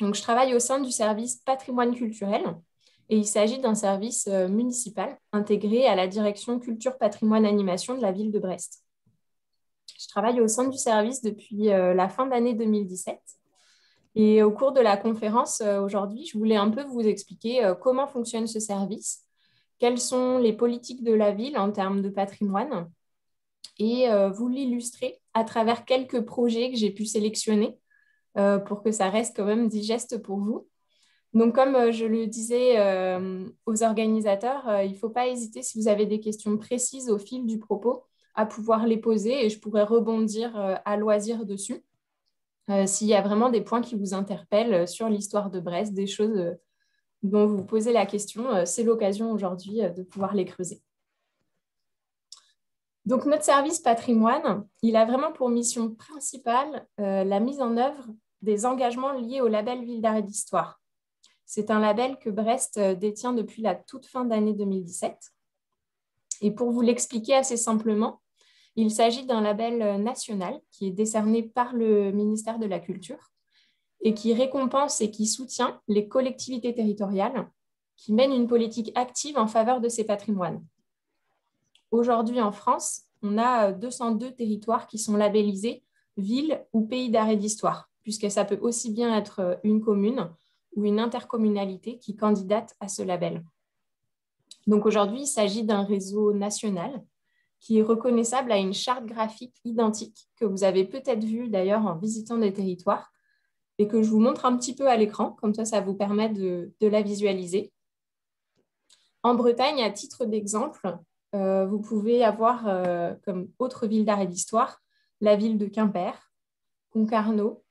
Donc, je travaille au sein du service patrimoine culturel et il s'agit d'un service municipal intégré à la direction culture, patrimoine, animation de la ville de Brest. Je travaille au sein du service depuis la fin d'année 2017 et au cours de la conférence aujourd'hui, je voulais un peu vous expliquer comment fonctionne ce service, quelles sont les politiques de la ville en termes de patrimoine et vous l'illustrer à travers quelques projets que j'ai pu sélectionner pour que ça reste quand même digeste pour vous. Donc, comme je le disais aux organisateurs, il ne faut pas hésiter si vous avez des questions précises au fil du propos à pouvoir les poser et je pourrais rebondir à loisir dessus. S'il y a vraiment des points qui vous interpellent sur l'histoire de Brest, des choses dont vous vous posez la question, c'est l'occasion aujourd'hui de pouvoir les creuser. Donc, notre service patrimoine, il a vraiment pour mission principale la mise en œuvre des engagements liés au label Ville d'art et d'histoire. C'est un label que Brest détient depuis la toute fin d'année 2017. Et pour vous l'expliquer assez simplement, il s'agit d'un label national qui est décerné par le ministère de la Culture et qui récompense et qui soutient les collectivités territoriales qui mènent une politique active en faveur de ces patrimoines. Aujourd'hui, en France, on a 202 territoires qui sont labellisés ville ou pays d'art et d'histoire, puisque ça peut aussi bien être une commune ou une intercommunalité qui candidate à ce label. Donc aujourd'hui, il s'agit d'un réseau national qui est reconnaissable à une charte graphique identique que vous avez peut-être vue d'ailleurs en visitant des territoires et que je vous montre un petit peu à l'écran, comme ça vous permet de la visualiser. En Bretagne, à titre d'exemple, vous pouvez avoir comme autre ville d'art et d'histoire la ville de Quimper, Concarneau,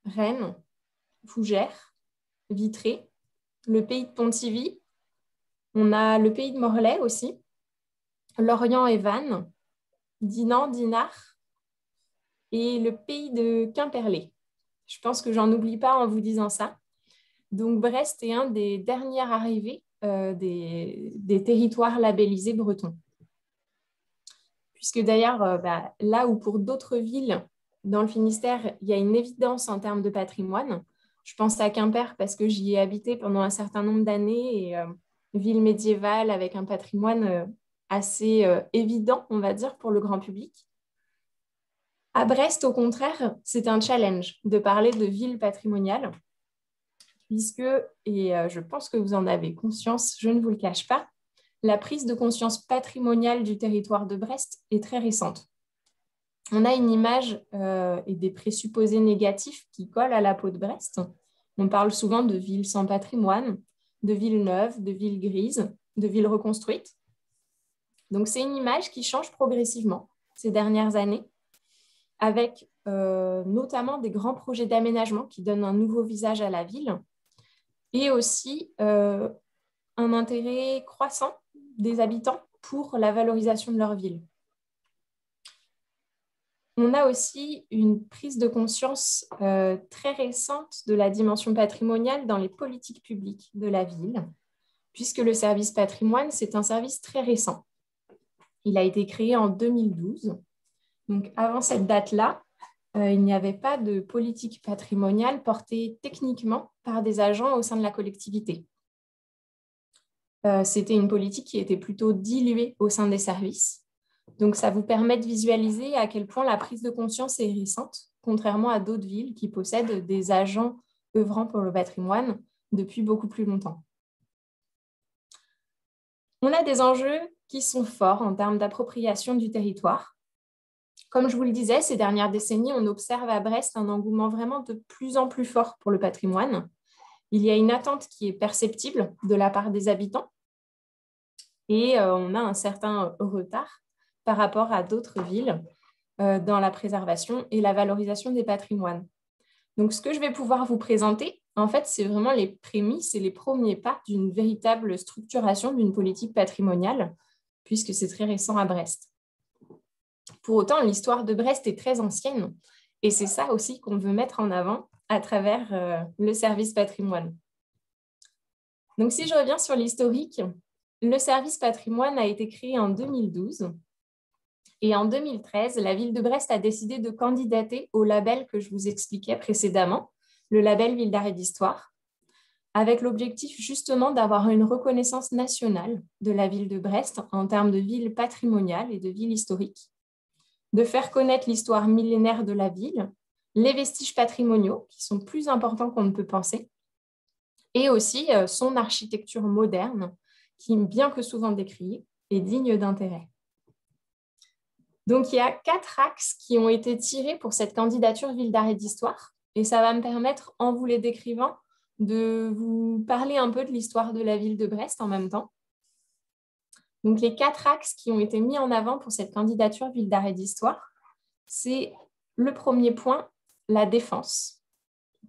Rennes, Fougères, Vitré, le pays de Pontivy, on a le pays de Morlaix aussi, Lorient et Vannes, Dinan, Dinard et le pays de Quimperlé. Je pense que j'en oublie pas en vous disant ça. Donc Brest est un des derniers arrivés des territoires labellisés bretons. Puisque d'ailleurs, là où pour d'autres villes dans le Finistère, il y a une évidence en termes de patrimoine, je pense à Quimper parce que j'y ai habité pendant un certain nombre d'années et ville médiévale avec un patrimoine assez évident, on va dire, pour le grand public. À Brest, au contraire, c'est un challenge de parler de ville patrimoniale, puisque, et je pense que vous en avez conscience, je ne vous le cache pas, la prise de conscience patrimoniale du territoire de Brest est très récente. On a une image et des présupposés négatifs qui collent à la peau de Brest. On parle souvent de ville sans patrimoine, de ville neuve, de ville grise, de ville reconstruite. Donc, c'est une image qui change progressivement ces dernières années, avec notamment des grands projets d'aménagement qui donnent un nouveau visage à la ville et aussi un intérêt croissant des habitants pour la valorisation de leur ville. On a aussi une prise de conscience très récente de la dimension patrimoniale dans les politiques publiques de la ville, puisque le service patrimoine, c'est un service très récent. Il a été créé en 2012. Donc, avant cette date-là, il n'y avait pas de politique patrimoniale portée techniquement par des agents au sein de la collectivité. C'était une politique qui était plutôt diluée au sein des services. Donc, ça vous permet de visualiser à quel point la prise de conscience est récente, contrairement à d'autres villes qui possèdent des agents œuvrant pour le patrimoine depuis beaucoup plus longtemps. On a des enjeux qui sont forts en termes d'appropriation du territoire. Comme je vous le disais, ces dernières décennies, on observe à Brest un engouement vraiment de plus en plus fort pour le patrimoine. Il y a une attente qui est perceptible de la part des habitants et on a un certain retard par rapport à d'autres villes dans la préservation et la valorisation des patrimoines. Donc, ce que je vais pouvoir vous présenter, en fait, c'est vraiment les prémices et les premiers pas d'une véritable structuration d'une politique patrimoniale, puisque c'est très récent à Brest. Pour autant, l'histoire de Brest est très ancienne et c'est ça aussi qu'on veut mettre en avant à travers le service patrimoine. Donc, si je reviens sur l'historique, le service patrimoine a été créé en 2012 et en 2013, la ville de Brest a décidé de candidater au label que je vous expliquais précédemment, le label Ville d'art et d'histoire, avec l'objectif justement d'avoir une reconnaissance nationale de la ville de Brest en termes de ville patrimoniale et de ville historique, de faire connaître l'histoire millénaire de la ville, les vestiges patrimoniaux qui sont plus importants qu'on ne peut penser, et aussi son architecture moderne qui, bien que souvent décriée, est digne d'intérêt. Donc, il y a 4 axes qui ont été tirés pour cette candidature Ville d'art et d'histoire. Et ça va me permettre, en vous les décrivant, de vous parler un peu de l'histoire de la ville de Brest en même temps. Donc, les 4 axes qui ont été mis en avant pour cette candidature Ville d'art et d'histoire, c'est le premier point, la défense.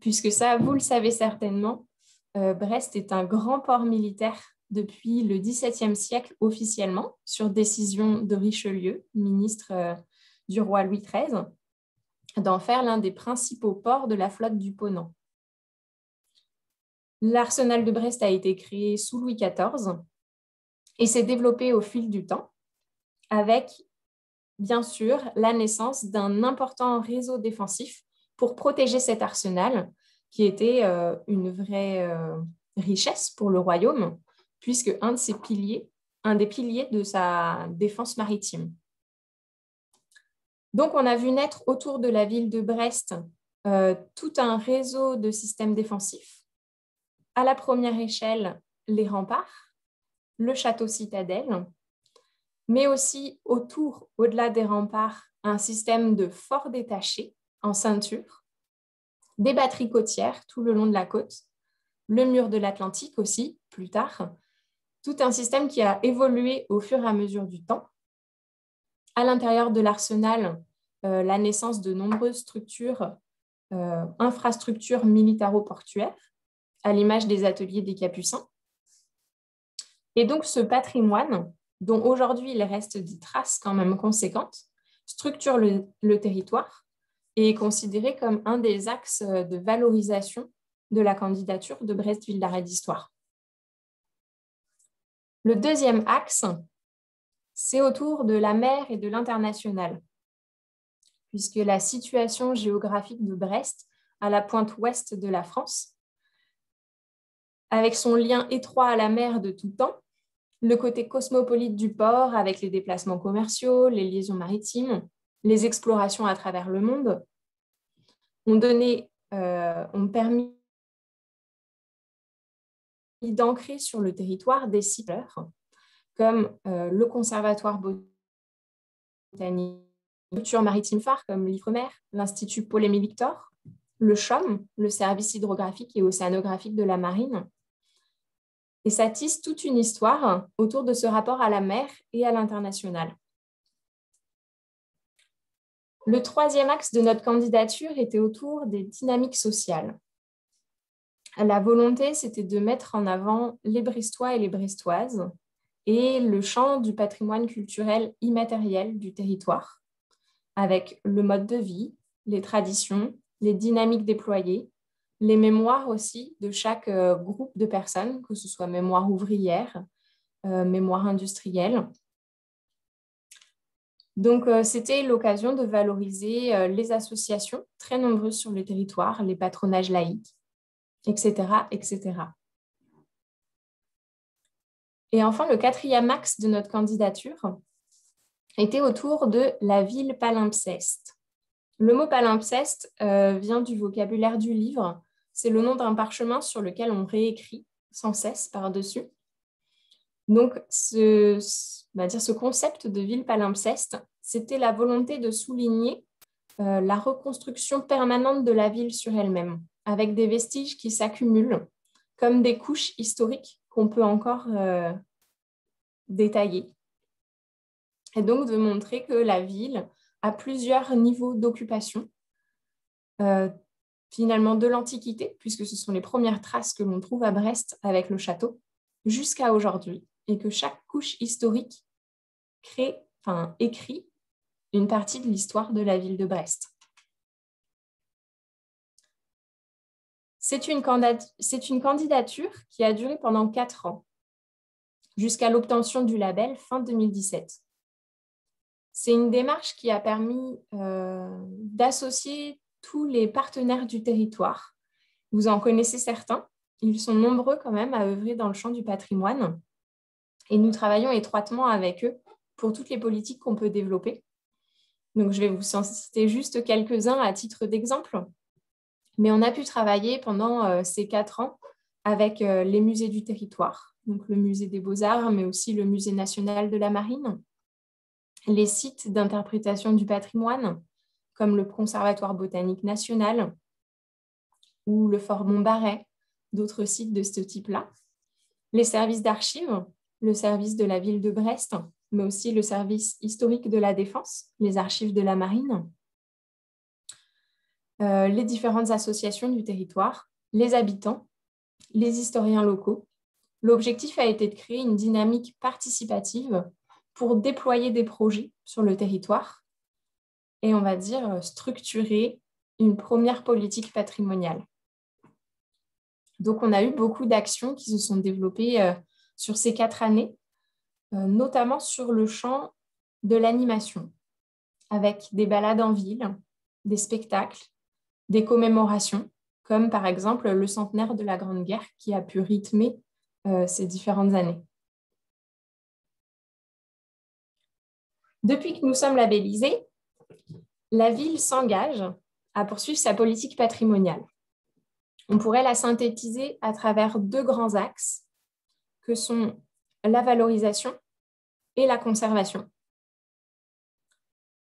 Puisque ça, vous le savez certainement, Brest est un grand port militaire depuis le XVIIe siècle officiellement, sur décision de Richelieu, ministre du roi Louis XIII, d'en faire l'un des principaux ports de la flotte du Ponant. L'arsenal de Brest a été créé sous Louis XIV et s'est développé au fil du temps, avec, bien sûr, la naissance d'un important réseau défensif pour protéger cet arsenal, qui était une vraie richesse pour le royaume, puisque un des piliers de sa défense maritime. Donc, on a vu naître autour de la ville de Brest tout un réseau de systèmes défensifs. À la première échelle, les remparts, le château citadelle, mais aussi autour, au-delà des remparts, un système de forts détachés en ceinture, des batteries côtières tout le long de la côte, le mur de l'Atlantique aussi, plus tard, tout un système qui a évolué au fur et à mesure du temps. À l'intérieur de l'arsenal, la naissance de nombreuses structures, infrastructures militaro-portuaires, à l'image des ateliers des Capucins. Et donc, ce patrimoine, dont aujourd'hui il reste des traces quand même conséquentes, structure le territoire et est considéré comme un des axes de valorisation de la candidature de Brest Ville d'art et d'histoire. Le deuxième axe, c'est autour de la mer et de l'international, puisque la situation géographique de Brest, à la pointe ouest de la France, avec son lien étroit à la mer de tout temps, le côté cosmopolite du port avec les déplacements commerciaux, les liaisons maritimes, les explorations à travers le monde, ont permis d'ancrer sur le territoire des sites comme le Conservatoire botanique, structures maritimes phares comme l'Ifremer, l'Institut Paul-Émile Victor, le CHOM, le service hydrographique et océanographique de la marine. Et ça tisse toute une histoire autour de ce rapport à la mer et à l'international. Le troisième axe de notre candidature était autour des dynamiques sociales. La volonté, c'était de mettre en avant les Brestois et les Brestoises et le champ du patrimoine culturel immatériel du territoire, avec le mode de vie, les traditions, les dynamiques déployées, les mémoires aussi de chaque groupe de personnes, que ce soit mémoire ouvrière, mémoire industrielle. Donc, c'était l'occasion de valoriser les associations, très nombreuses sur le territoire, les patronages laïcs, etc., etc. Et enfin, le quatrième axe de notre candidature était autour de la ville palimpseste. Le mot palimpseste vient du vocabulaire du livre. C'est le nom d'un parchemin sur lequel on réécrit sans cesse par-dessus. Donc, ce concept de ville palimpseste, c'était la volonté de souligner la reconstruction permanente de la ville sur elle-même, avec des vestiges qui s'accumulent, comme des couches historiques qu'on peut encore détailler. Et donc, de montrer que la ville a plusieurs niveaux d'occupation, finalement de l'Antiquité, puisque ce sont les premières traces que l'on trouve à Brest avec le château, jusqu'à aujourd'hui, et que chaque couche historique écrit une partie de l'histoire de la ville de Brest. C'est une candidature qui a duré pendant 4 ans, jusqu'à l'obtention du label fin 2017. C'est une démarche qui a permis d'associer tous les partenaires du territoire Vous en connaissez certains. Ils sont nombreux quand même à œuvrer dans le champ du patrimoine et nous travaillons étroitement avec eux pour toutes les politiques qu'on peut développer. Donc, je vais vous en citer juste quelques-uns à titre d'exemple. Mais on a pu travailler pendant ces 4 ans avec les musées du territoire, donc le musée des Beaux-Arts, mais aussi le musée national de la Marine, les sites d'interprétation du patrimoine, comme le Conservatoire botanique national ou le Fort Montbarret, d'autres sites de ce type-là, les services d'archives, le service de la ville de Brest, mais aussi le service historique de la Défense, les archives de la Marine, les différentes associations du territoire, les habitants, les historiens locaux. L'objectif a été de créer une dynamique participative pour déployer des projets sur le territoire et, on va dire, structurer une première politique patrimoniale. Donc, on a eu beaucoup d'actions qui se sont développées sur ces 4 années, notamment sur le champ de l'animation, avec des balades en ville, des spectacles, des commémorations, comme par exemple le centenaire de la Grande Guerre qui a pu rythmer ces différentes années. Depuis que nous sommes labellisés, la ville s'engage à poursuivre sa politique patrimoniale. On pourrait la synthétiser à travers 2 grands axes que sont la valorisation et la conservation.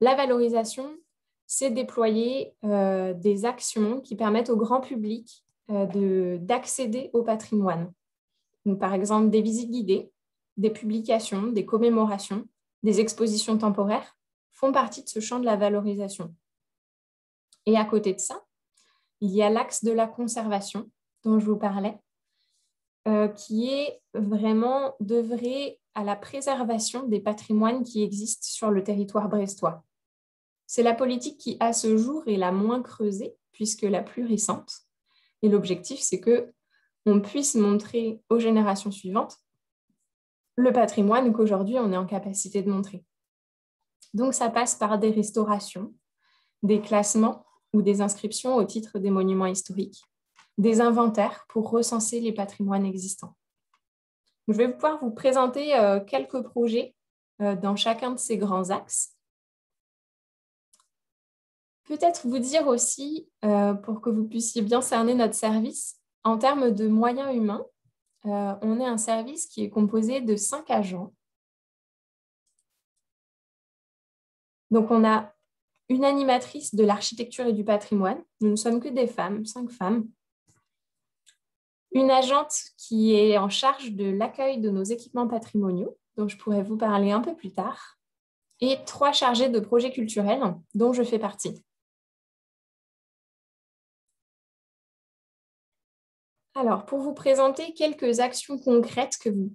La valorisation, c'est déployer des actions qui permettent au grand public d'accéder au patrimoine. Donc, par exemple, des visites guidées, des publications, des commémorations, des expositions temporaires font partie de ce champ de la valorisation. Et à côté de ça, il y a l'axe de la conservation dont je vous parlais, qui est vraiment d'œuvrer à la préservation des patrimoines qui existent sur le territoire brestois. C'est la politique qui, à ce jour, est la moins creusée, puisque la plus récente. Et l'objectif, c'est qu'on puisse montrer aux générations suivantes le patrimoine qu'aujourd'hui, on est en capacité de montrer. Donc, ça passe par des restaurations, des classements ou des inscriptions au titre des monuments historiques, des inventaires pour recenser les patrimoines existants. Je vais pouvoir vous présenter quelques projets dans chacun de ces grands axes. Peut-être vous dire aussi, pour que vous puissiez bien cerner notre service, en termes de moyens humains, on est un service qui est composé de 5 agents. Donc, on a une animatrice de l'architecture et du patrimoine. Nous ne sommes que des femmes, 5 femmes. Une agente qui est en charge de l'accueil de nos équipements patrimoniaux, dont je pourrais vous parler un peu plus tard. Et 3 chargés de projets culturels, dont je fais partie. Alors, pour vous présenter quelques actions concrètes que vous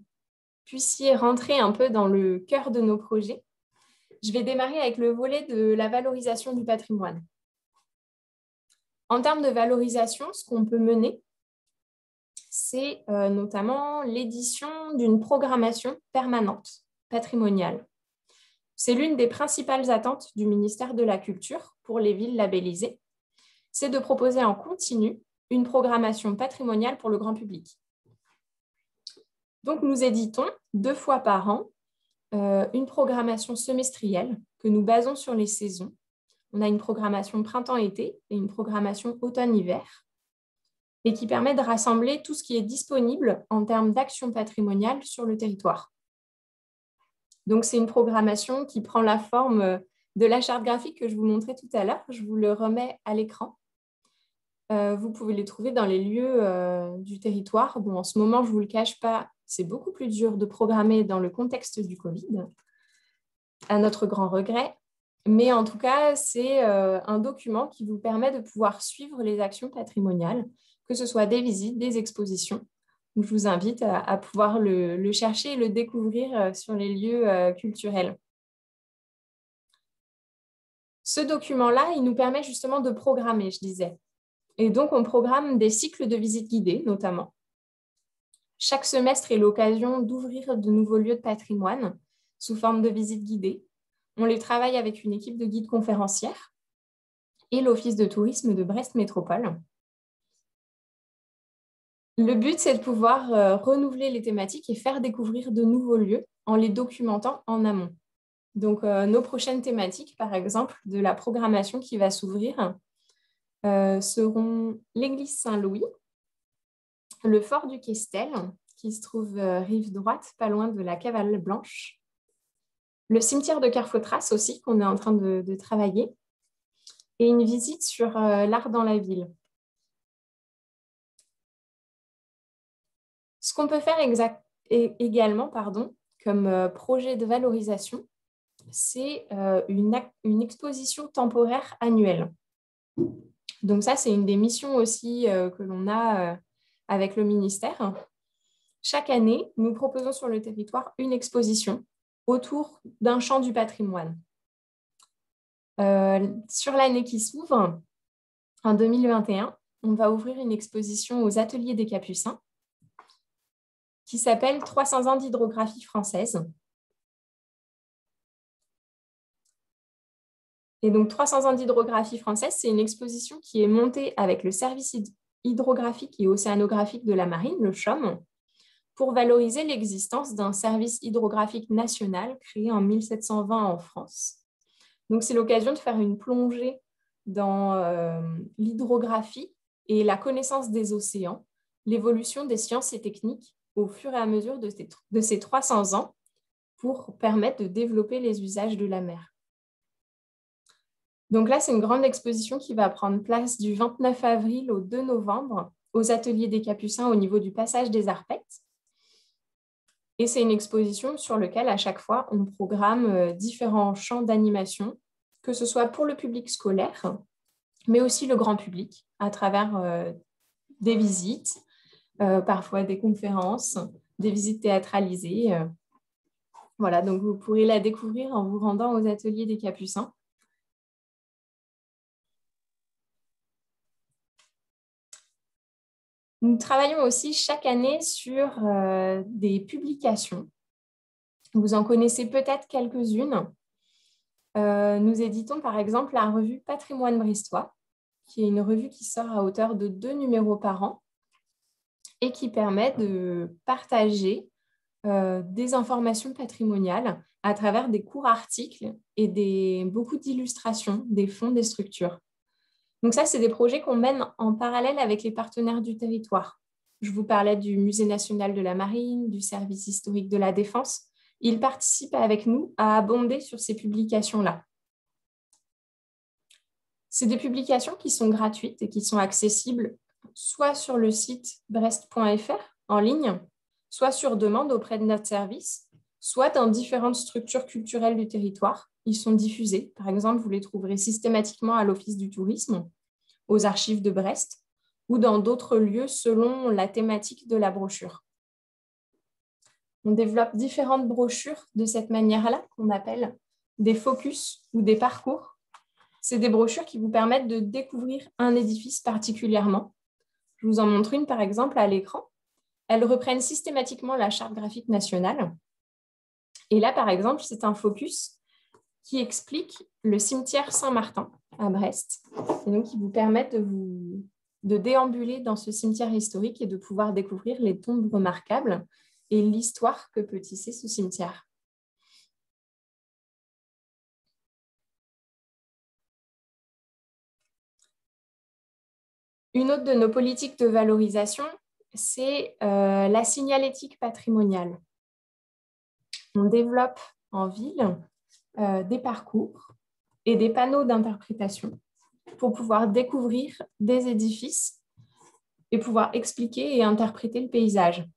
puissiez rentrer un peu dans le cœur de nos projets, je vais démarrer avec le volet de la valorisation du patrimoine. En termes de valorisation, ce qu'on peut mener, c'est notamment l'édition d'une programmation permanente patrimoniale. C'est l'une des principales attentes du ministère de la Culture pour les villes labellisées, c'est de proposer en continu une programmation patrimoniale pour le grand public. Donc, nous éditons 2 fois par an une programmation semestrielle que nous basons sur les saisons. On a une programmation printemps-été et une programmation automne-hiver et qui permet de rassembler tout ce qui est disponible en termes d'action patrimoniale sur le territoire. Donc, c'est une programmation qui prend la forme de la charte graphique que je vous montrais tout à l'heure. Je vous le remets à l'écran. Vous pouvez les trouver dans les lieux du territoire. Bon, en ce moment, je ne vous le cache pas, c'est beaucoup plus dur de programmer dans le contexte du Covid, à notre grand regret. Mais en tout cas, c'est un document qui vous permet de pouvoir suivre les actions patrimoniales, que ce soit des visites, des expositions. Donc, je vous invite à pouvoir le chercher et le découvrir sur les lieux culturels. Ce document-là, il nous permet justement de programmer, je disais. Et donc, on programme des cycles de visites guidées, notamment. Chaque semestre est l'occasion d'ouvrir de nouveaux lieux de patrimoine sous forme de visites guidées. On les travaille avec une équipe de guides conférencières et l'Office de tourisme de Brest Métropole. Le but, c'est de pouvoir renouveler les thématiques et faire découvrir de nouveaux lieux en les documentant en amont. Donc, nos prochaines thématiques, par exemple, de la programmation qui va s'ouvrir, seront l'église Saint-Louis, le fort du Questel, qui se trouve rive droite, pas loin de la Cavale Blanche, le cimetière de Carfotras aussi, qu'on est en train de travailler, et une visite sur l'art dans la ville. Ce qu'on peut faire également, comme projet de valorisation, c'est une exposition temporaire annuelle. Donc ça, c'est une des missions aussi que l'on a avec le ministère. Chaque année, nous proposons sur le territoire une exposition autour d'un champ du patrimoine. Sur l'année qui s'ouvre, en 2021, on va ouvrir une exposition aux Ateliers des Capucins qui s'appelle 300 ans d'hydrographie française. Et donc, 300 ans d'hydrographie française, c'est une exposition qui est montée avec le service hydrographique et océanographique de la Marine, le CHOM, pour valoriser l'existence d'un service hydrographique national créé en 1720 en France. Donc, c'est l'occasion de faire une plongée dans l'hydrographie et la connaissance des océans, l'évolution des sciences et techniques au fur et à mesure de ces 300 ans pour permettre de développer les usages de la mer. Donc là, c'est une grande exposition qui va prendre place du 29 avril au 2 novembre aux Ateliers des Capucins au niveau du passage des Arpettes. Et c'est une exposition sur laquelle, à chaque fois, on programme différents champs d'animation, que ce soit pour le public scolaire, mais aussi le grand public, à travers des visites, parfois des conférences, des visites théâtralisées. Voilà, donc vous pourrez la découvrir en vous rendant aux Ateliers des Capucins. Nous travaillons aussi chaque année sur des publications. Vous en connaissez peut-être quelques-unes. Nous éditons par exemple la revue Patrimoine Bristois, qui est une revue qui sort à hauteur de 2 numéros par an et qui permet de partager des informations patrimoniales à travers des courts articles et beaucoup d'illustrations, des fonds, des structures. Donc ça, c'est des projets qu'on mène en parallèle avec les partenaires du territoire. Je vous parlais du Musée national de la Marine, du service historique de la Défense. Ils participent avec nous à abonder sur ces publications-là. C'est des publications qui sont gratuites et qui sont accessibles soit sur le site brest.fr en ligne, soit sur demande auprès de notre service, soit dans différentes structures culturelles du territoire. Ils sont diffusés. Par exemple, vous les trouverez systématiquement à l'Office du tourisme, aux archives de Brest ou dans d'autres lieux selon la thématique de la brochure. On développe différentes brochures de cette manière-là qu'on appelle des focus ou des parcours. C'est des brochures qui vous permettent de découvrir un édifice particulièrement. Je vous en montre une par exemple à l'écran. Elles reprennent systématiquement la charte graphique nationale. Et là, par exemple, c'est un focus qui explique le cimetière Saint-Martin à Brest. Et donc, qui vous permettent de déambuler dans ce cimetière historique et de pouvoir découvrir les tombes remarquables et l'histoire que peut tisser ce cimetière. Une autre de nos politiques de valorisation, c'est la signalétique patrimoniale. On développe en ville des parcours et des panneaux d'interprétation pour pouvoir découvrir des édifices et pouvoir expliquer et interpréter le paysage.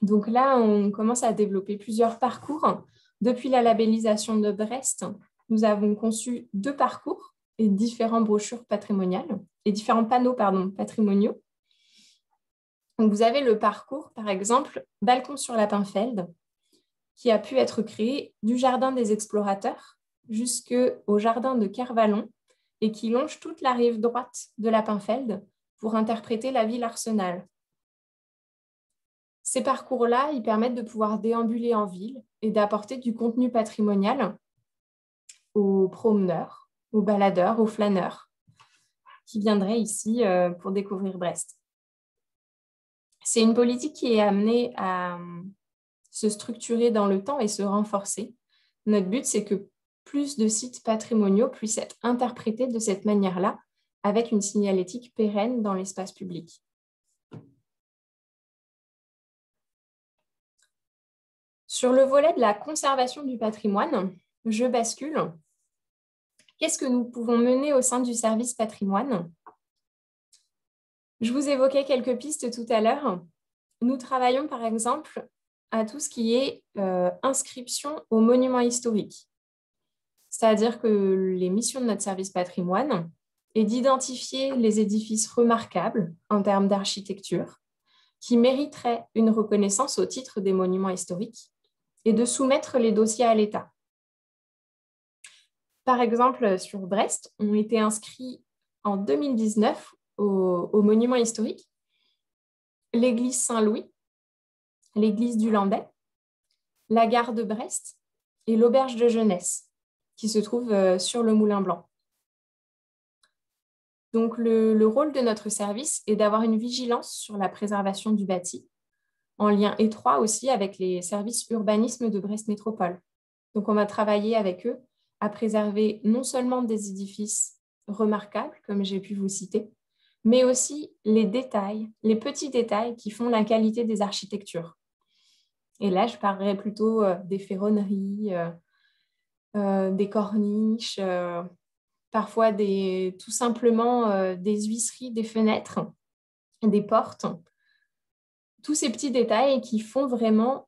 Donc là, on commence à développer plusieurs parcours. Depuis la labellisation de Brest, nous avons conçu 2 parcours et différentes brochures patrimoniales et différents panneaux patrimoniaux. Donc vous avez le parcours, par exemple, Balcon sur la Pinfeld, qui a pu être créé du Jardin des Explorateurs jusqu'au Jardin de Kervallon et qui longe toute la rive droite de la Pinfeld pour interpréter la ville Arsenal. Ces parcours-là, ils permettent de pouvoir déambuler en ville et d'apporter du contenu patrimonial aux promeneurs, aux baladeurs, aux flâneurs qui viendraient ici pour découvrir Brest. C'est une politique qui est amenée à se structurer dans le temps et se renforcer. Notre but, c'est que plus de sites patrimoniaux puissent être interprétés de cette manière-là, avec une signalétique pérenne dans l'espace public. Sur le volet de la conservation du patrimoine, je bascule. Qu'est-ce que nous pouvons mener au sein du service patrimoine? Je vous évoquais quelques pistes tout à l'heure. Nous travaillons par exemple à tout ce qui est inscription aux monuments historiques. C'est-à-dire que les missions de notre service patrimoine est d'identifier les édifices remarquables en termes d'architecture qui mériteraient une reconnaissance au titre des monuments historiques et de soumettre les dossiers à l'État. Par exemple, sur Brest, ont été inscrits en 2019 aux monuments historiques l'église Saint-Louis, l'église du Landais, la gare de Brest et l'auberge de jeunesse, qui se trouve sur le Moulin Blanc. Donc, le rôle de notre service est d'avoir une vigilance sur la préservation du bâti, en lien étroit aussi avec les services urbanisme de Brest Métropole. Donc, on va travailler avec eux à préserver non seulement des édifices remarquables, comme j'ai pu vous citer, mais aussi les détails, les petits détails qui font la qualité des architectures. Et là, je parlerai plutôt des ferronneries, des corniches, parfois tout simplement des huisseries, des fenêtres, des portes. Tous ces petits détails qui font vraiment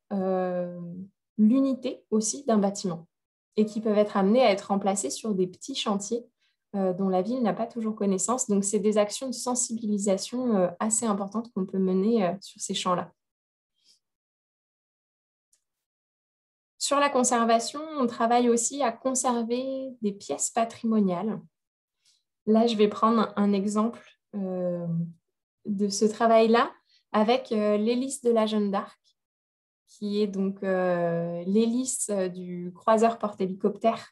l'unité aussi d'un bâtiment et qui peuvent être amenés à être remplacés sur des petits chantiers dont la ville n'a pas toujours connaissance. Donc, c'est des actions de sensibilisation assez importantes qu'on peut mener sur ces champs-là. Sur la conservation, on travaille aussi à conserver des pièces patrimoniales. Là, je vais prendre un exemple de ce travail-là avec l'hélice de la Jeanne d'Arc, qui est donc l'hélice du croiseur porte-hélicoptère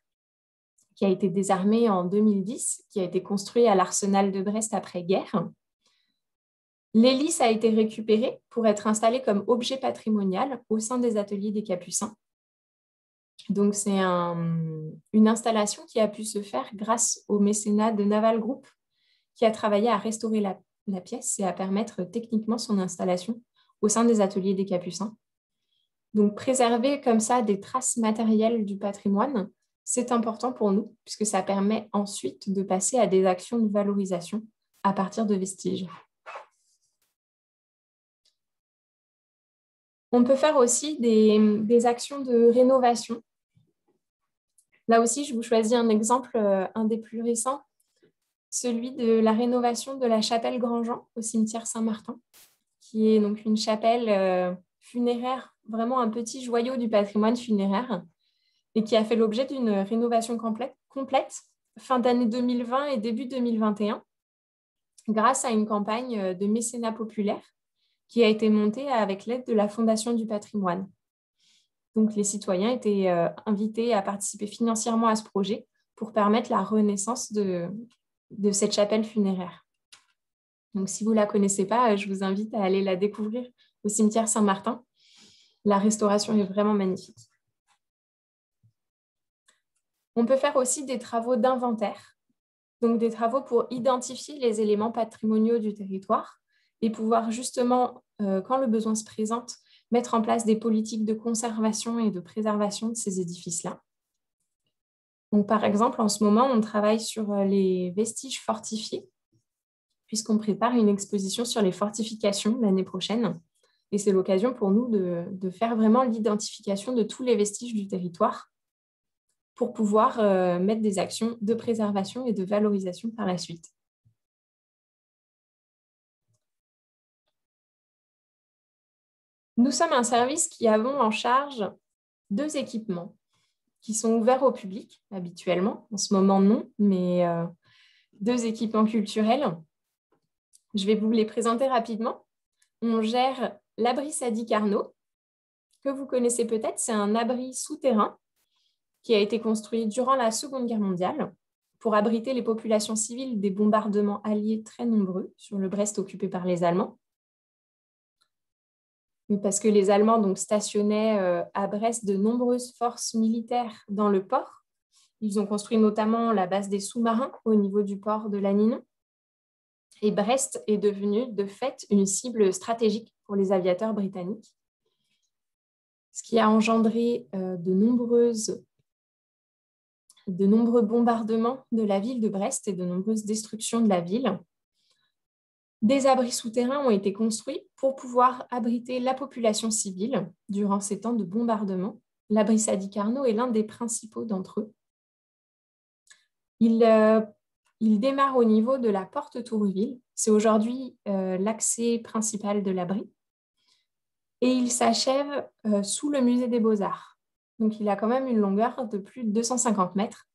qui a été désarmé en 2010, qui a été construit à l'Arsenal de Brest après-guerre. L'hélice a été récupérée pour être installée comme objet patrimonial au sein des ateliers des Capucins. Donc, c'est une installation qui a pu se faire grâce au mécénat de Naval Group, qui a travaillé à restaurer la pièce et à permettre techniquement son installation au sein des ateliers des Capucins. Donc, préserver comme ça des traces matérielles du patrimoine, c'est important pour nous, puisque ça permet ensuite de passer à des actions de valorisation à partir de vestiges. On peut faire aussi des actions de rénovation. Là aussi, je vous choisis un exemple, un des plus récents, celui de la rénovation de la chapelle Grand-Jean au cimetière Saint-Martin, qui est donc une chapelle funéraire, vraiment un petit joyau du patrimoine funéraire, et qui a fait l'objet d'une rénovation complète fin d'année 2020 et début 2021, grâce à une campagne de mécénat populaire qui a été montée avec l'aide de la Fondation du patrimoine. Donc, les citoyens étaient invités à participer financièrement à ce projet pour permettre la renaissance de cette chapelle funéraire. Donc, si vous ne la connaissez pas, je vous invite à aller la découvrir au cimetière Saint-Martin. La restauration est vraiment magnifique. On peut faire aussi des travaux d'inventaire, donc des travaux pour identifier les éléments patrimoniaux du territoire et pouvoir justement, quand le besoin se présente, mettre en place des politiques de conservation et de préservation de ces édifices-là. Donc, par exemple, en ce moment, on travaille sur les vestiges fortifiés, puisqu'on prépare une exposition sur les fortifications l'année prochaine. Et c'est l'occasion pour nous de faire vraiment l'identification de tous les vestiges du territoire pour pouvoir mettre des actions de préservation et de valorisation par la suite. Nous sommes un service qui avons en charge 2 équipements qui sont ouverts au public habituellement. En ce moment, non, mais 2 équipements culturels. Je vais vous les présenter rapidement. On gère l'abri Sadi Carnot, que vous connaissez peut-être. C'est un abri souterrain qui a été construit durant la Seconde Guerre mondiale pour abriter les populations civiles des bombardements alliés très nombreux sur le Brest occupé par les Allemands. mais parce que les Allemands donc, stationnaient à Brest de nombreuses forces militaires dans le port. Ils ont construit notamment la base des sous-marins au niveau du port de Lanninon. Et Brest est devenu de fait une cible stratégique pour les aviateurs britanniques, ce qui a engendré de nombreux bombardements de la ville de Brest et de nombreuses destructions de la ville. Des abris souterrains ont été construits pour pouvoir abriter la population civile durant ces temps de bombardement. L'abri Sadi Carnot est l'un des principaux d'entre eux. Il démarre au niveau de la porte Tourville. C'est aujourd'hui l'accès principal de l'abri. Et il s'achève sous le musée des Beaux-Arts. Donc, il a quand même une longueur de plus de 250 mètres.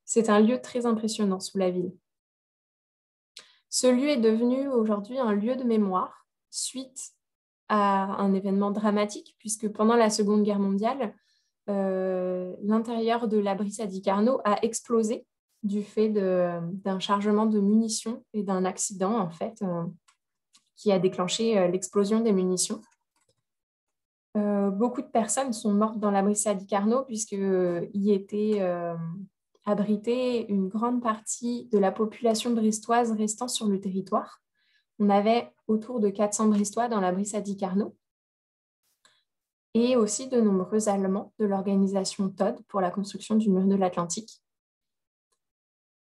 C'est un lieu très impressionnant sous la ville. Ce lieu est devenu aujourd'hui un lieu de mémoire suite à un événement dramatique, puisque pendant la Seconde Guerre mondiale, l'intérieur de l'abri Sadi Carnot a explosé du fait d'un chargement de munitions et d'un accident, en fait, qui a déclenché l'explosion des munitions. Beaucoup de personnes sont mortes dans l'abri Sadi Carnot, puisqu'il était abritée une grande partie de la population brestoise restant sur le territoire. On avait autour de 400 Brestois dans l'abri Sadi Carnot et aussi de nombreux Allemands de l'organisation TOD pour la construction du mur de l'Atlantique.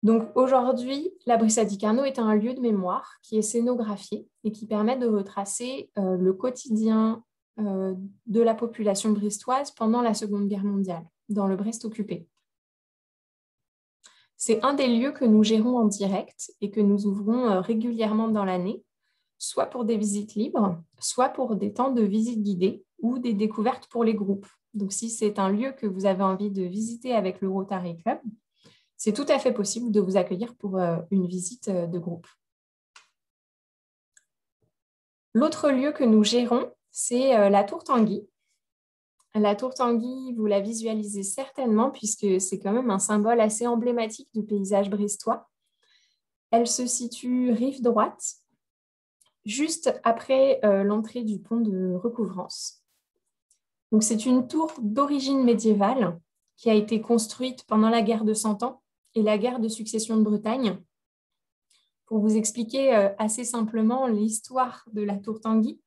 Donc aujourd'hui, l'abri Sadi Carnot est un lieu de mémoire qui est scénographié et qui permet de retracer le quotidien de la population brestoise pendant la Seconde Guerre mondiale, dans le Brest occupé. C'est un des lieux que nous gérons en direct et que nous ouvrons régulièrement dans l'année, soit pour des visites libres, soit pour des temps de visite guidée ou des découvertes pour les groupes. Donc, si c'est un lieu que vous avez envie de visiter avec le Rotary Club, c'est tout à fait possible de vous accueillir pour une visite de groupe. L'autre lieu que nous gérons, c'est la Tour Tanguy. La tour Tanguy, vous la visualisez certainement puisque c'est quand même un symbole assez emblématique du paysage brestois. Elle se situe rive droite, juste après l'entrée du pont de Recouvrance. Donc, c'est une tour d'origine médiévale qui a été construite pendant la guerre de Cent Ans et la guerre de succession de Bretagne. Pour vous expliquer assez simplement l'histoire de la tour Tanguy,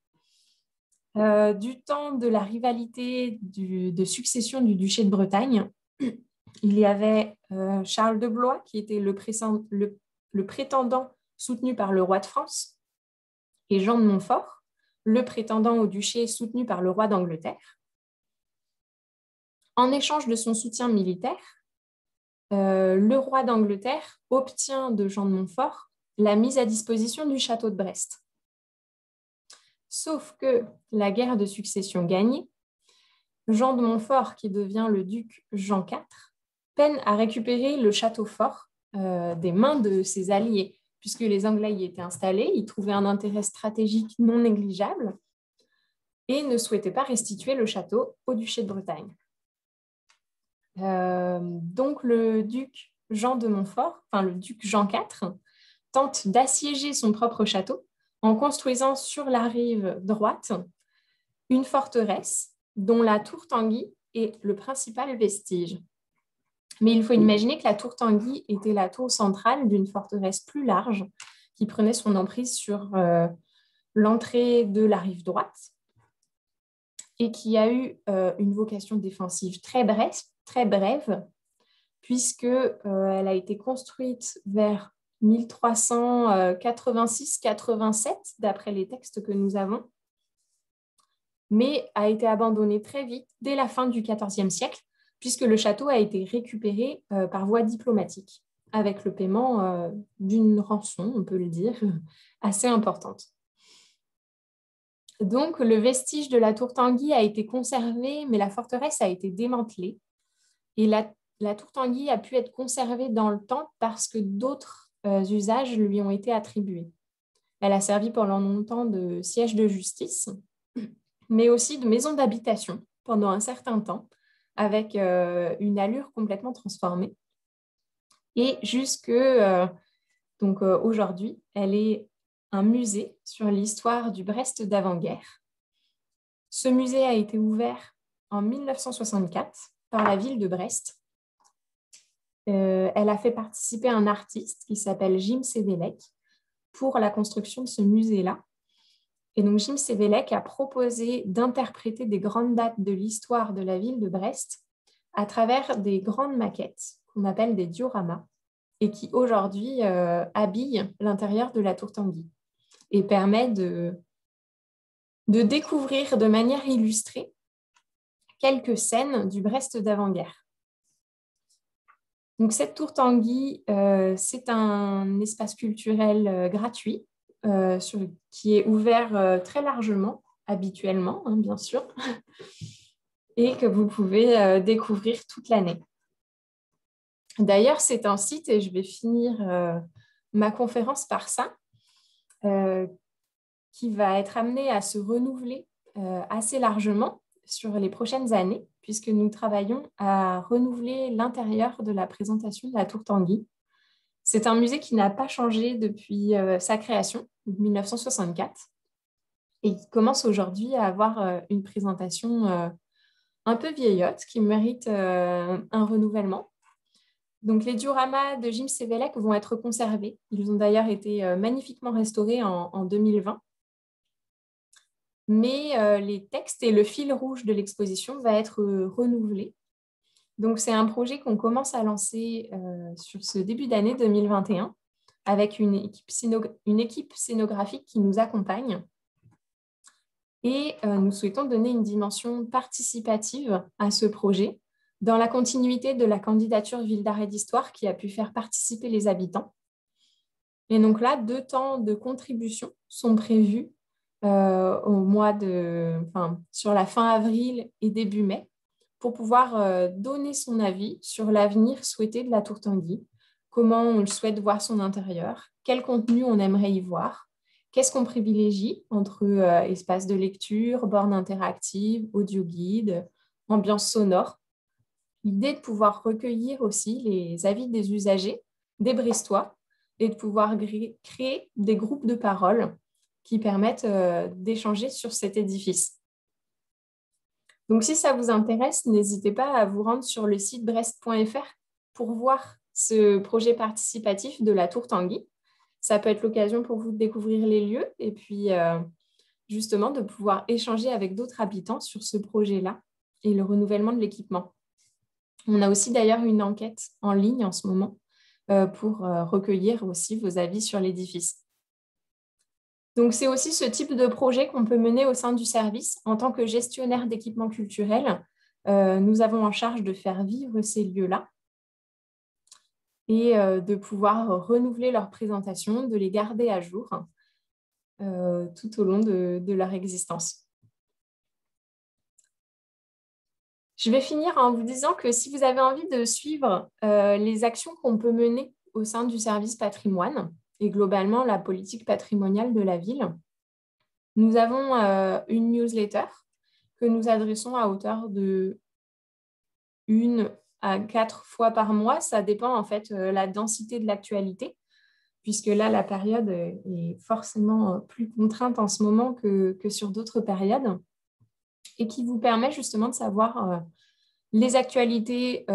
du temps de la rivalité de succession du duché de Bretagne, il y avait Charles de Blois qui était le prétendant soutenu par le roi de France et Jean de Montfort, le prétendant au duché soutenu par le roi d'Angleterre. En échange de son soutien militaire, le roi d'Angleterre obtient de Jean de Montfort la mise à disposition du château de Brest. Sauf que la guerre de succession gagnée, Jean de Montfort, qui devient le duc Jean IV, peine à récupérer le château fort des mains de ses alliés, puisque les Anglais y étaient installés, ils trouvaient un intérêt stratégique non négligeable et ne souhaitaient pas restituer le château au duché de Bretagne. Donc le duc Jean de Montfort, enfin le duc Jean IV, tente d'assiéger son propre château en construisant sur la rive droite une forteresse dont la tour Tanguy est le principal vestige. Mais il faut imaginer que la tour Tanguy était la tour centrale d'une forteresse plus large qui prenait son emprise sur l'entrée de la rive droite et qui a eu une vocation défensive très brève puisqu'elle a été construite vers 1386-87 d'après les textes que nous avons, mais a été abandonnée très vite dès la fin du XIVe siècle puisque le château a été récupéré par voie diplomatique avec le paiement d'une rançon, on peut le dire, assez importante. Donc, le vestige de la tour Tanguy a été conservé, mais la forteresse a été démantelée. Et la tour Tanguy a pu être conservée dans le temps parce que d'autres usages lui ont été attribués. Elle a servi pendant longtemps de siège de justice, mais aussi de maison d'habitation pendant un certain temps, avec une allure complètement transformée. Et aujourd'hui, elle est un musée sur l'histoire du Brest d'avant-guerre. Ce musée a été ouvert en 1964 par la ville de Brest. Elle a fait participer un artiste qui s'appelle Jim Sévélec pour la construction de ce musée-là. Et donc, Jim Sévélec a proposé d'interpréter des grandes dates de l'histoire de la ville de Brest à travers des grandes maquettes qu'on appelle des dioramas et qui aujourd'hui habillent l'intérieur de la Tour Tanguy et permet de découvrir de manière illustrée quelques scènes du Brest d'avant-guerre. Donc, cette Tour Tanguy, c'est un espace culturel gratuit qui est ouvert très largement, habituellement, hein, bien sûr, et que vous pouvez découvrir toute l'année. D'ailleurs, c'est un site, et je vais finir ma conférence par ça, qui va être amené à se renouveler assez largement sur les prochaines années, puisque nous travaillons à renouveler l'intérieur de la présentation de la Tour Tanguy. C'est un musée qui n'a pas changé depuis sa création, 1964, et qui commence aujourd'hui à avoir une présentation un peu vieillotte, qui mérite un renouvellement. Donc, les dioramas de Jim Sévélec vont être conservés. Ils ont d'ailleurs été magnifiquement restaurés en 2020. Mais les textes et le fil rouge de l'exposition va être renouvelé. Donc, c'est un projet qu'on commence à lancer sur ce début d'année 2021 avec une équipe scénographique qui nous accompagne. Et nous souhaitons donner une dimension participative à ce projet dans la continuité de la candidature Ville d'Art et d'Histoire qui a pu faire participer les habitants. Et donc là, 2 temps de contribution sont prévus sur la fin avril et début mai, pour pouvoir donner son avis sur l'avenir souhaité de la Tour Tanguy, comment on le souhaite voir son intérieur, quel contenu on aimerait y voir, qu'est-ce qu'on privilégie entre espace de lecture, bornes interactives, audio guide, ambiance sonore. L'idée de pouvoir recueillir aussi les avis des usagers, des Brestois, et de pouvoir créer des groupes de parole qui permettent d'échanger sur cet édifice. Donc, si ça vous intéresse, n'hésitez pas à vous rendre sur le site brest.fr pour voir ce projet participatif de la Tour Tanguy. Ça peut être l'occasion pour vous de découvrir les lieux et puis justement de pouvoir échanger avec d'autres habitants sur ce projet-là et le renouvellement de l'équipement. On a aussi d'ailleurs une enquête en ligne en ce moment pour recueillir aussi vos avis sur l'édifice. Donc, c'est aussi ce type de projet qu'on peut mener au sein du service. En tant que gestionnaire d'équipements culturels, nous avons en charge de faire vivre ces lieux-là et de pouvoir renouveler leurs présentations, de les garder à jour tout au long de leur existence. Je vais finir en vous disant que si vous avez envie de suivre les actions qu'on peut mener au sein du service patrimoine, et globalement la politique patrimoniale de la ville, nous avons une newsletter que nous adressons à hauteur de 1 à 4 fois par mois. Ça dépend en fait la densité de l'actualité, puisque là, la période est forcément plus contrainte en ce moment que sur d'autres périodes, et qui vous permet justement de savoir les actualités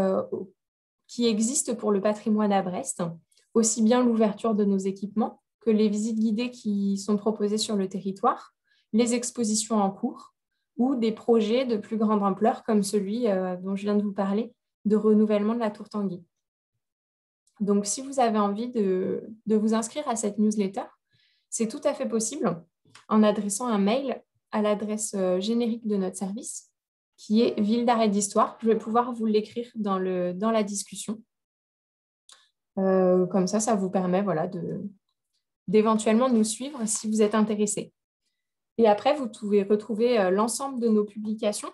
qui existent pour le patrimoine à Brest, aussi bien l'ouverture de nos équipements que les visites guidées qui sont proposées sur le territoire, les expositions en cours ou des projets de plus grande ampleur comme celui dont je viens de vous parler, de renouvellement de la Tour Tanguy. Donc, si vous avez envie de vous inscrire à cette newsletter, c'est tout à fait possible en adressant un mail à l'adresse générique de notre service, qui est Ville d'Art et d'Histoire. Je vais pouvoir vous l'écrire dans la discussion. Comme ça vous permet d'éventuellement nous suivre si vous êtes intéressé. Et après, vous pouvez retrouver l'ensemble de nos publications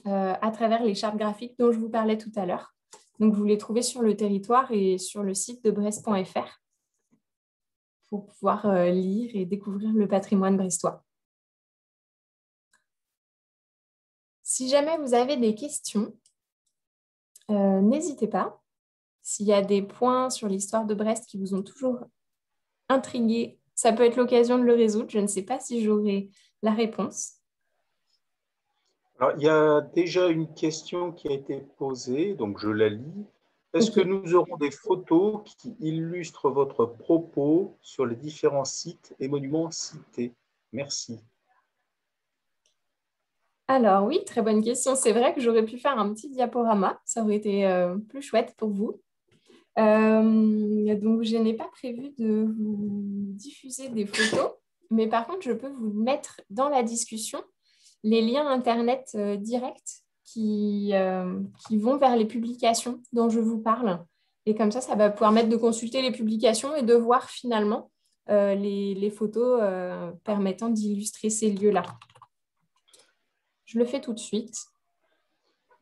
à travers les chartes graphiques dont je vous parlais tout à l'heure. Donc, vous les trouvez sur le territoire et sur le site de brest.fr pour pouvoir lire et découvrir le patrimoine brestois. Si jamais vous avez des questions, n'hésitez pas. S'il y a des points sur l'histoire de Brest qui vous ont toujours intrigué, ça peut être l'occasion de le résoudre. Je ne sais pas si j'aurai la réponse. Alors, il y a déjà une question qui a été posée, donc je la lis. Est-ce Ok. que nous aurons des photos qui illustrent votre propos sur les différents sites et monuments cités? Merci. Alors oui, très bonne question. C'est vrai que j'aurais pu faire un petit diaporama. Ça aurait été plus chouette pour vous. Donc, je n'ai pas prévu de vous diffuser des photos, mais par contre, je peux vous mettre dans la discussion les liens Internet directs qui vont vers les publications dont je vous parle. Et comme ça va pouvoir mettre de consulter les publications et de voir finalement les photos permettant d'illustrer ces lieux-là. Je le fais tout de suite.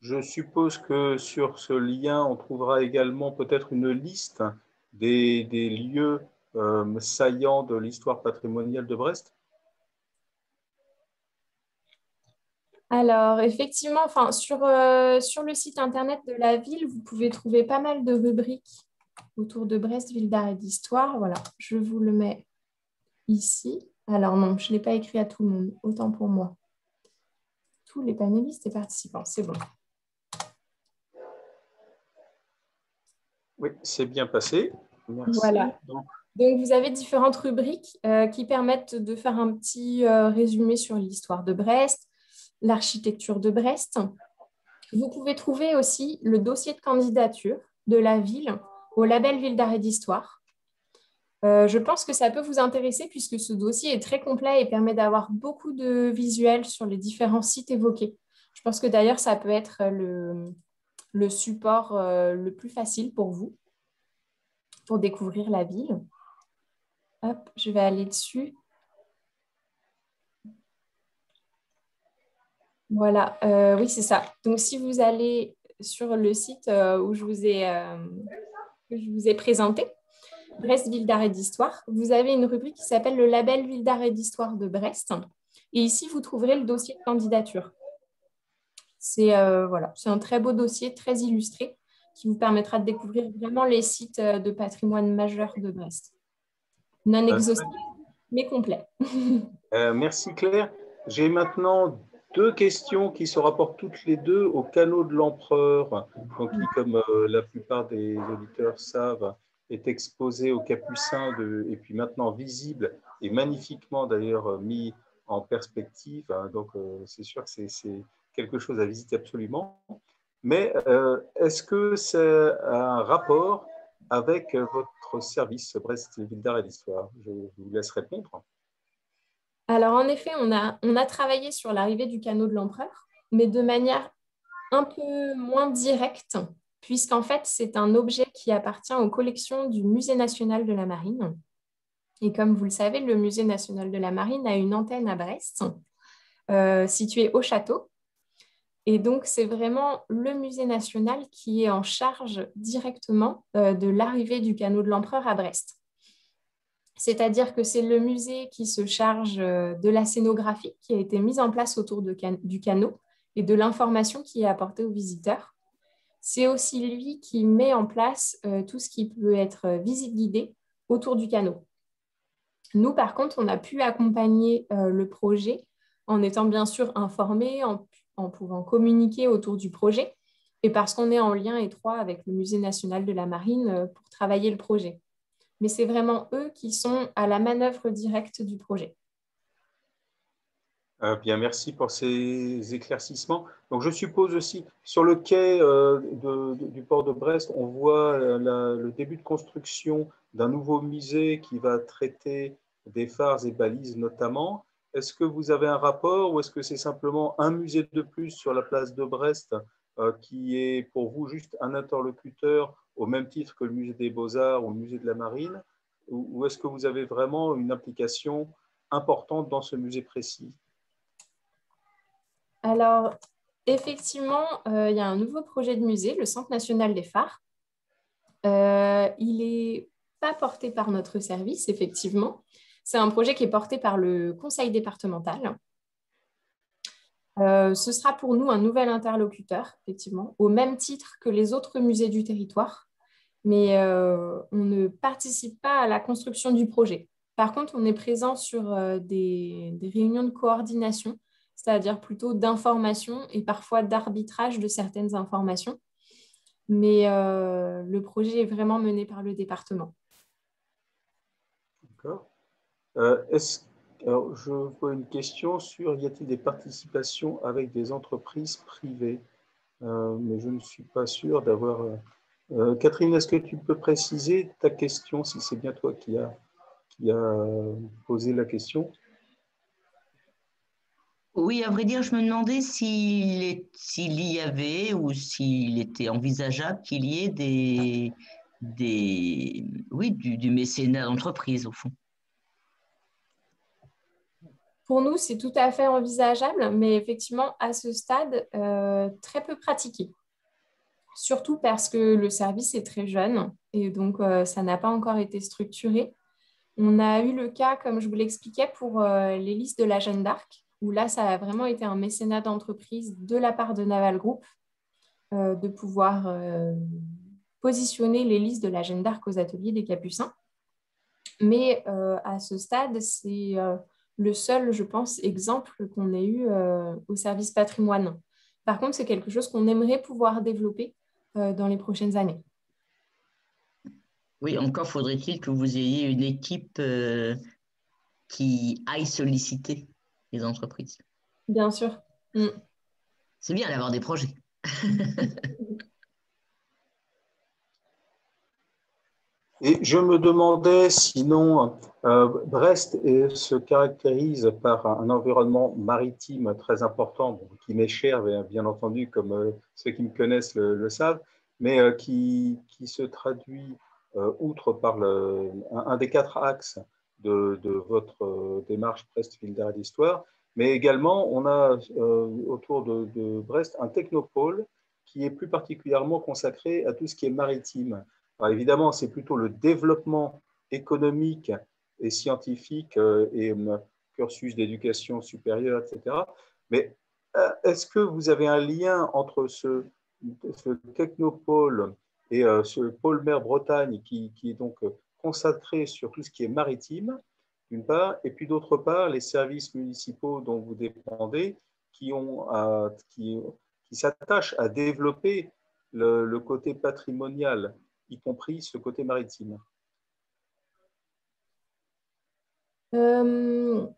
Je suppose que sur ce lien, on trouvera également peut-être une liste des lieux saillants de l'histoire patrimoniale de Brest. Alors, effectivement, enfin, sur le site internet de la ville, vous pouvez trouver pas mal de rubriques autour de Brest, ville d'art et d'histoire. Voilà, je vous le mets ici. Alors non, je ne l'ai pas écrit à tout le monde, autant pour moi. Tous les panélistes et participants, c'est bon. Oui, c'est bien passé. Merci. Voilà. Donc, vous avez différentes rubriques qui permettent de faire un petit résumé sur l'histoire de Brest, l'architecture de Brest. Vous pouvez trouver aussi le dossier de candidature de la ville au label Ville d'art et d'histoire. Je pense que ça peut vous intéresser puisque ce dossier est très complet et permet d'avoir beaucoup de visuels sur les différents sites évoqués. Je pense que d'ailleurs, ça peut être le support le plus facile pour vous pour découvrir la ville. Hop, je vais aller dessus. Voilà, oui, c'est ça. Donc, si vous allez sur le site que je vous ai présenté, Brest Ville d'art et d'histoire, vous avez une rubrique qui s'appelle le label Ville d'art et d'histoire de Brest. Et ici, vous trouverez le dossier de candidature. Voilà, c'est un très beau dossier, très illustré, qui vous permettra de découvrir vraiment les sites de patrimoine majeur de Brest. Non exhaustif, mais complet. Merci Claire. J'ai maintenant deux questions qui se rapportent toutes les deux au canot de l'empereur, donc qui, comme la plupart des auditeurs savent, est exposé aux Capucins et puis maintenant visible et magnifiquement d'ailleurs mis en perspective. Donc c'est sûr que c'est quelque chose à visiter absolument. Mais est-ce que c'est un rapport avec votre service Brest Ville d'Art et d'Histoire? Je vous laisse répondre. Alors, en effet, on a travaillé sur l'arrivée du canot de l'empereur, mais de manière un peu moins directe, puisqu'en fait, c'est un objet qui appartient aux collections du Musée national de la Marine. Et comme vous le savez, le Musée national de la Marine a une antenne à Brest, située au château. Et donc, c'est vraiment le musée national qui est en charge directement de l'arrivée du canot de l'empereur à Brest. C'est-à-dire que c'est le musée qui se charge de la scénographie qui a été mise en place autour du canot et de l'information qui est apportée aux visiteurs. C'est aussi lui qui met en place tout ce qui peut être visite guidée autour du canot. Nous, par contre, on a pu accompagner le projet en étant bien sûr informés, en pouvant communiquer autour du projet et parce qu'on est en lien étroit avec le Musée national de la Marine pour travailler le projet. Mais c'est vraiment eux qui sont à la manœuvre directe du projet. Bien, merci pour ces éclaircissements. Donc, je suppose aussi, sur le quai du port de Brest, on voit le début de construction d'un nouveau musée qui va traiter des phares et balises notamment. Est-ce que vous avez un rapport ou est-ce que c'est simplement un musée de plus sur la place de Brest qui est pour vous juste un interlocuteur au même titre que le musée des Beaux-Arts ou le musée de la Marine? Ou est-ce que vous avez vraiment une implication importante dans ce musée précis? Alors, effectivement, il y a un nouveau projet de musée, le Centre national des phares. Il n'est pas porté par notre service, effectivement. C'est un projet qui est porté par le conseil départemental. Ce sera pour nous un nouvel interlocuteur, effectivement, au même titre que les autres musées du territoire, mais on ne participe pas à la construction du projet. Par contre, on est présent sur des réunions de coordination, c'est-à-dire plutôt d'information et parfois d'arbitrage de certaines informations. Mais le projet est vraiment mené par le département. D'accord. Alors, je vois une question sur y a-t-il des participations avec des entreprises privées? Mais je ne suis pas sûr d'avoir. Catherine, est-ce que tu peux préciser ta question, si c'est bien toi qui a posé la question? Oui, à vrai dire, je me demandais s'il y avait ou s'il était envisageable qu'il y ait oui, du mécénat d'entreprise, au fond. Pour nous, c'est tout à fait envisageable, mais effectivement, à ce stade, très peu pratiqué. Surtout parce que le service est très jeune et donc ça n'a pas encore été structuré. On a eu le cas, comme je vous l'expliquais, pour les listes de la Jeanne d'Arc, où là, ça a vraiment été un mécénat d'entreprise de la part de Naval Group, de pouvoir positionner les listes de la Jeanne d'Arc aux ateliers des Capucins. Mais à ce stade, c'est le seul, je pense, exemple qu'on ait eu au service patrimoine. Par contre, c'est quelque chose qu'on aimerait pouvoir développer dans les prochaines années. Oui, encore faudrait-il que vous ayez une équipe qui aille solliciter les entreprises. Bien sûr. Mm. C'est bien d'avoir des projets. Et je me demandais sinon, Brest se caractérise par un environnement maritime très important, bon, qui m'est cher, bien entendu, comme ceux qui me connaissent le savent, mais qui se traduit, outre par un des 4 axes de votre démarche Brest, ville d'art et d'histoire, mais également on a autour de Brest un technopôle qui est plus particulièrement consacré à tout ce qui est maritime. Alors évidemment, c'est plutôt le développement économique et scientifique et cursus d'éducation supérieure, etc. Mais est-ce que vous avez un lien entre ce technopôle et ce pôle mer Bretagne qui est donc consacré sur tout ce qui est maritime, d'une part, et puis d'autre part, les services municipaux dont vous dépendez qui, qui s'attachent à développer le côté patrimonial, y compris ce côté maritime. On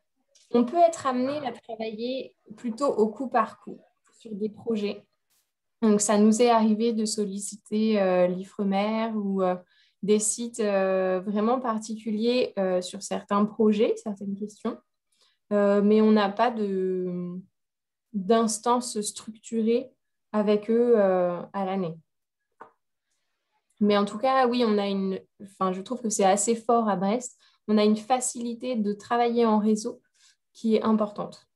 peut être amené à travailler plutôt au coup par coup sur des projets. Donc, ça nous est arrivé de solliciter l'Ifremer ou des sites vraiment particuliers sur certains projets, certaines questions. Mais on n'a pas d'instance structurée avec eux à l'année. Mais en tout cas, oui, je trouve que c'est assez fort à Brest. On a une facilité de travailler en réseau qui est importante.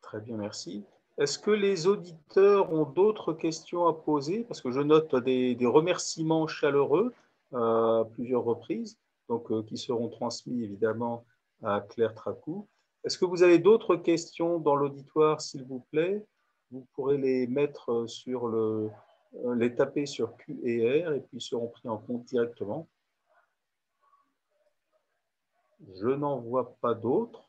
Très bien, merci. Est-ce que les auditeurs ont d'autres questions à poser? Parce que je note des remerciements chaleureux à plusieurs reprises, donc, qui seront transmis évidemment à Claire Tracou. Est-ce que vous avez d'autres questions dans l'auditoire, s'il vous plaît? Vous pourrez les mettre sur les taper sur Q et R et puis seront pris en compte directement. Je n'en vois pas d'autres.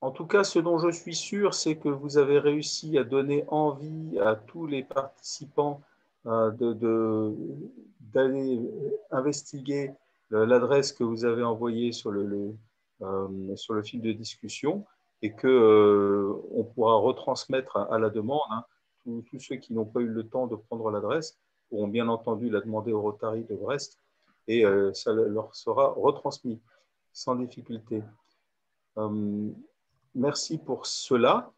En tout cas, ce dont je suis sûr, c'est que vous avez réussi à donner envie à tous les participants d'aller investiguer l'adresse que vous avez envoyée sur sur le fil de discussion et qu'on pourra retransmettre à la demande. Hein. Tous ceux qui n'ont pas eu le temps de prendre l'adresse pourront bien entendu la demander au Rotary de Brest et ça leur sera retransmis sans difficulté. Merci pour cela.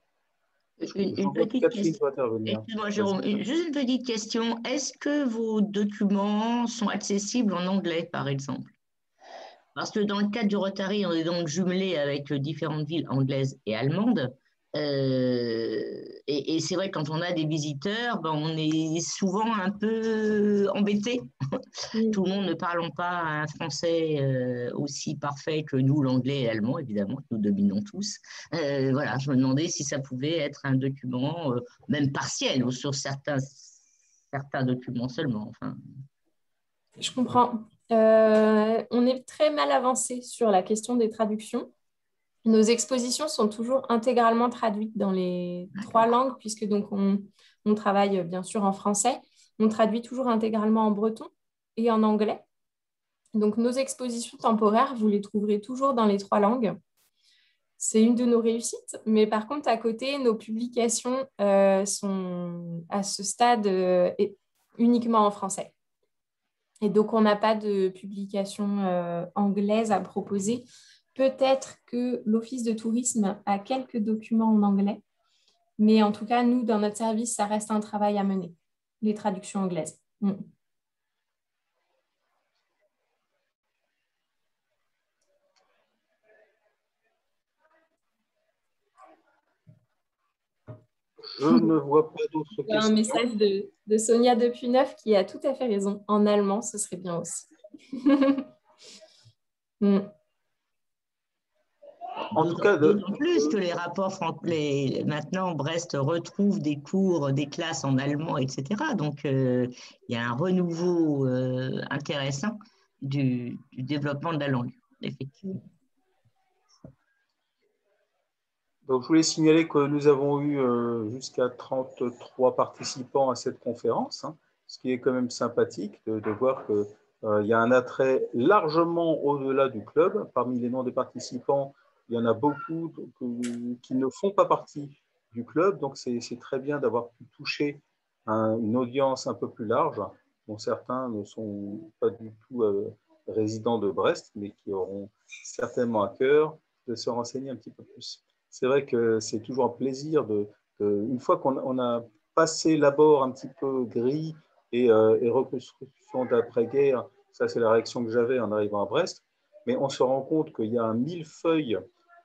Une petite question. Excuse-moi, Jérôme, juste une petite question. Est-ce que vos documents sont accessibles en anglais, par exemple? Parce que dans le cadre du Rotary, on est donc jumelé avec différentes villes anglaises et allemandes. Et c'est vrai, quand on a des visiteurs, ben, on est souvent un peu embêté. Tout le monde ne parlant pas un français aussi parfait que nous, l'anglais et l'allemand, évidemment, que nous dominons tous. Voilà, je me demandais si ça pouvait être un document, même partiel, ou sur certains documents seulement. Enfin. Je comprends. On est très mal avancé sur la question des traductions. Nos expositions sont toujours intégralement traduites dans les 3 langues, puisque donc on travaille bien sûr en français. On traduit toujours intégralement en breton et en anglais. Donc nos expositions temporaires, vous les trouverez toujours dans les 3 langues. C'est une de nos réussites, mais par contre, à côté, nos publications sont à ce stade uniquement en français. Et donc, on n'a pas de publication anglaise à proposer. Peut-être que l'Office de tourisme a quelques documents en anglais, mais en tout cas, nous, dans notre service, ça reste un travail à mener, les traductions anglaises. Je ne vois pas d'autres Il y a un questions. message de Sonia depuis Neuf qui a tout à fait raison. En allemand, ce serait bien aussi. En tout cas, d'autant plus que les rapports maintenant, Brest retrouve des cours, des classes en allemand, etc. Donc, il y a un renouveau intéressant du développement de la langue, effectivement. donc, je voulais signaler que nous avons eu jusqu'à 33 participants à cette conférence, hein, ce qui est quand même sympathique de voir qu'il y a un attrait largement au-delà du club. Parmi les noms des participants, il y en a beaucoup qui ne font pas partie du club, donc c'est très bien d'avoir pu toucher une audience un peu plus large, dont certains ne sont pas du tout résidents de Brest, mais qui auront certainement à cœur de se renseigner un petit peu plus. C'est vrai que c'est toujours un plaisir une fois qu'on a passé l'abord un petit peu gris et reconstruction d'après-guerre, ça c'est la réaction que j'avais en arrivant à Brest, mais on se rend compte qu'il y a un millefeuille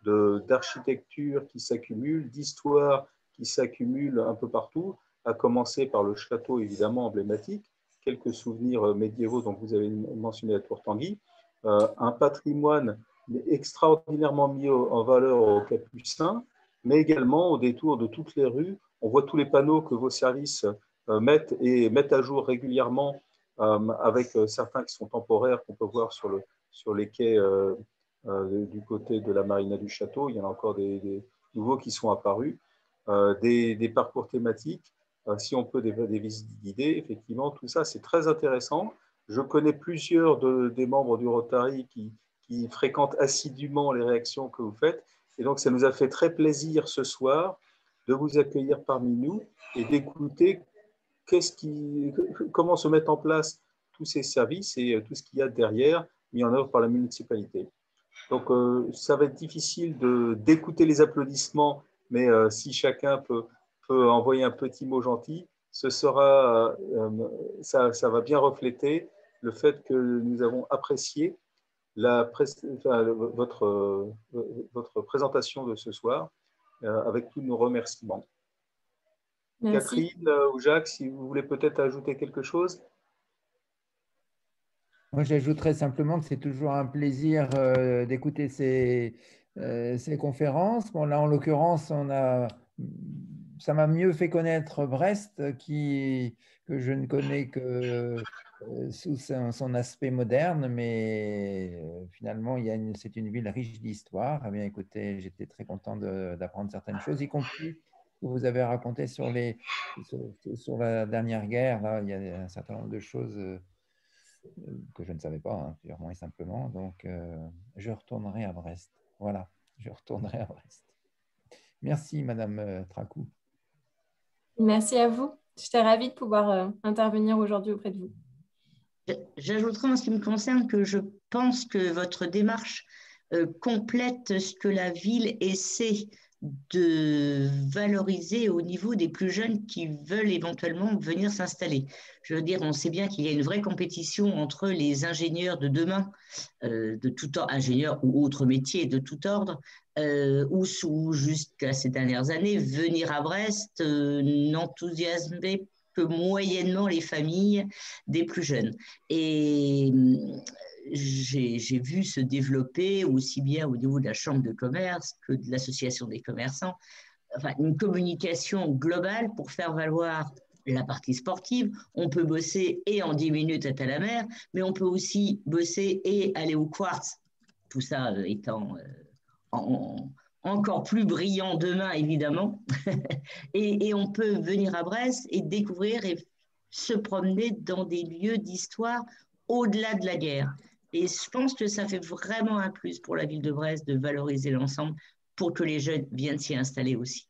d'architecture qui s'accumule, d'histoire qui s'accumule un peu partout, à commencer par le château évidemment emblématique, quelques souvenirs médiévaux dont vous avez mentionné à Tour-Tanguy, un patrimoine extraordinairement mis en valeur aux Capucins, mais également au détour de toutes les rues. On voit tous les panneaux que vos services mettent à jour régulièrement, avec certains qui sont temporaires, qu'on peut voir sur les quais du côté de la marina du château. Il y en a encore des nouveaux qui sont apparus. Des parcours thématiques, si on peut des visites guidées, effectivement, tout ça, c'est très intéressant. Je connais plusieurs des membres du Rotary qui fréquentent assidûment les réactions que vous faites. Et donc, ça nous a fait très plaisir ce soir de vous accueillir parmi nous et d'écouter comment se mettent en place tous ces services et tout ce qu'il y a derrière, mis en œuvre par la municipalité. Donc, ça va être difficile d'écouter les applaudissements, mais si chacun peut envoyer un petit mot gentil, ça va bien refléter le fait que nous avons apprécié votre présentation de ce soir, avec tous nos remerciements. Merci. Catherine ou Jacques, si vous voulez peut-être ajouter quelque chose. Moi, j'ajouterais simplement que c'est toujours un plaisir d'écouter ces conférences. Bon, là, en l'occurrence, ça m'a mieux fait connaître Brest, que je ne connais que sous son aspect moderne, mais finalement, c'est une ville riche d'histoire. Eh bien, écoutez, j'étais très content d'apprendre certaines choses, y compris que vous avez raconté sur la dernière guerre. Là, il y a un certain nombre de choses que je ne savais pas, hein, purement et simplement. Donc, je retournerai à Brest. Voilà, je retournerai à Brest. Merci, Madame Tracou. Merci à vous. J'étais ravie de pouvoir intervenir aujourd'hui auprès de vous. J'ajouterai en ce qui me concerne que je pense que votre démarche complète ce que la ville essaie de valoriser au niveau des plus jeunes qui veulent éventuellement venir s'installer. Je veux dire, on sait bien qu'il y a une vraie compétition entre les ingénieurs de demain, de tout ordre, ingénieurs ou autres métiers de tout ordre, ou jusqu'à ces dernières années, venir à Brest n'enthousiasmait que moyennement les familles des plus jeunes. Et j'ai vu se développer aussi bien au niveau de la chambre de commerce que de l'association des commerçants, enfin, une communication globale pour faire valoir la partie sportive. On peut bosser et en 10 minutes être à la mer, mais on peut aussi bosser et aller au quartz. Tout ça étant encore plus brillant demain, évidemment. Et on peut venir à Brest et découvrir et se promener dans des lieux d'histoire au-delà de la guerre. Et je pense que ça fait vraiment un plus pour la ville de Brest de valoriser l'ensemble pour que les jeunes viennent s'y installer aussi.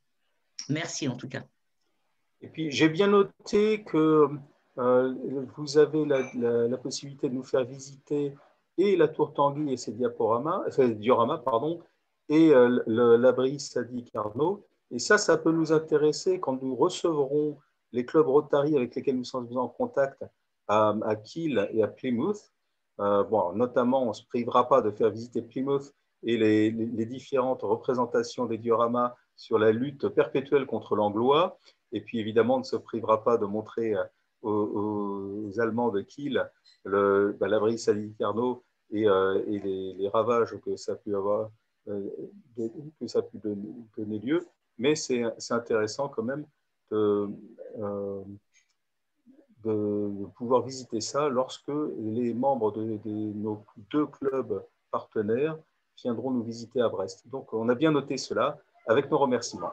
Merci en tout cas. Et puis, j'ai bien noté que vous avez la possibilité de nous faire visiter et la Tour Tanguy et ses dioramas, pardon, et l'abri Sadi Carnot. Et ça peut nous intéresser quand nous recevrons les clubs Rotary avec lesquels nous sommes en contact à Kiel et à Plymouth. Bon, notamment, on ne se privera pas de faire visiter Plymouth et les différentes représentations des dioramas sur la lutte perpétuelle contre l'anglois. Et puis, évidemment, on ne se privera pas de montrer aux Allemands de Kiel l'abri Sadi Carnot et les ravages que ça a pu avoir, que ça a pu donner lieu. Mais c'est intéressant quand même de pouvoir visiter ça lorsque les membres de nos 2 clubs partenaires viendront nous visiter à Brest. Donc, on a bien noté cela avec nos remerciements.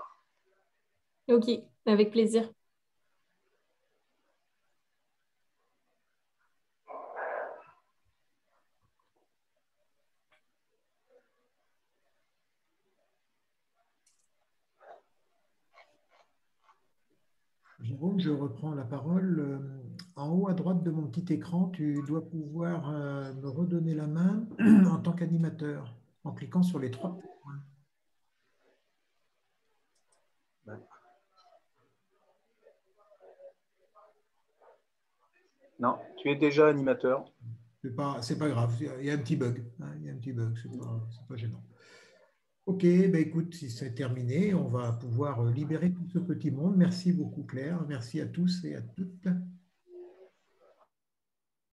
Ok, avec plaisir. Jérôme, je reprends la parole. En haut à droite de mon petit écran, tu dois pouvoir me redonner la main en tant qu'animateur en cliquant sur les 3 petits points. Non, tu es déjà animateur. C'est pas grave, il y a un petit bug. Hein, il y a un petit bug, c'est pas gênant. Ok, ben écoute, si c'est terminé, on va pouvoir libérer tout ce petit monde. Merci beaucoup Claire, merci à tous et à toutes.